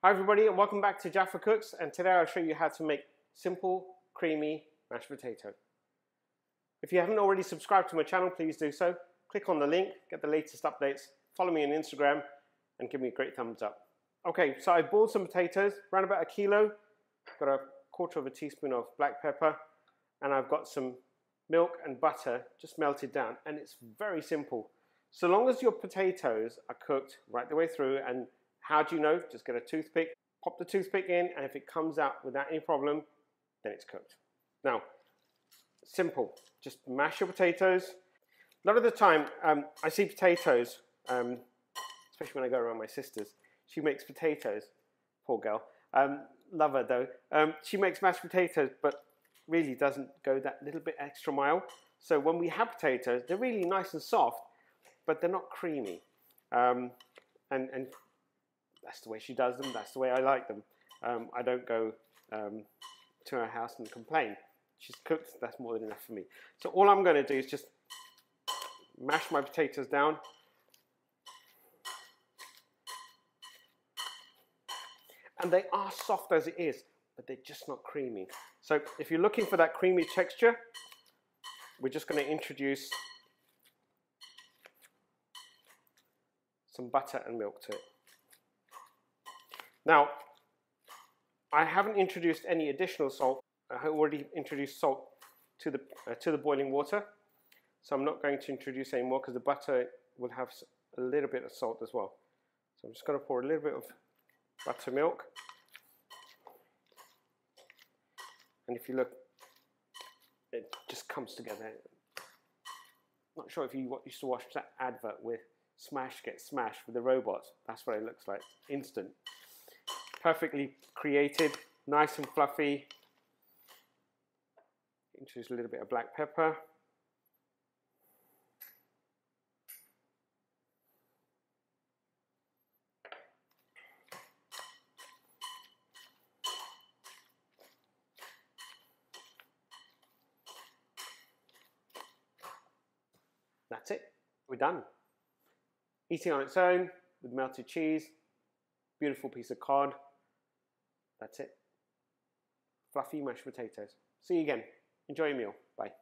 Hi everybody and welcome back to Jaffa Cooks, and today I'll show you how to make simple, creamy mashed potato. If you haven't already subscribed to my channel, please do so. Click on the link, get the latest updates, follow me on Instagram and give me a great thumbs up. Okay, so I boiled some potatoes, around about 1 kilo, got a 1/4 teaspoon of black pepper, and I've got some milk and butter just melted down, and it's very simple. So long as your potatoes are cooked right the way through. And how do you know? Just get a toothpick, pop the toothpick in, and if it comes out without any problem, then it's cooked. Now, simple, just mash your potatoes. A lot of the time, I see potatoes, especially when I go around my sister's. She makes potatoes, poor girl. Love her though. She makes mashed potatoes, but really doesn't go that little bit extra mile. So when we have potatoes, they're really nice and soft, but they're not creamy. And that's the way she does them, that's the way I like them. I don't go to her house and complain. She's cooked, that's more than enough for me. So all I'm going to do is just mash my potatoes down. And they are soft as it is, but they're just not creamy. So if you're looking for that creamy texture, we're just going to introduce some butter and milk to it. Now, I haven't introduced any additional salt. I have already introduced salt to the boiling water, so I'm not going to introduce any more because the butter will have a little bit of salt as well. So I'm just going to pour a little bit of buttermilk, and if you look, it just comes together. Not sure if you used to watch that advert with Smash Gets Smashed with the robots. That's what it looks like. Instant. Perfectly created, nice and fluffy. Introduce a little bit of black pepper. That's it. We're done. Eating on its own with melted cheese. Beautiful piece of cod. That's it. Fluffy mashed potatoes. See you again. Enjoy your meal. Bye.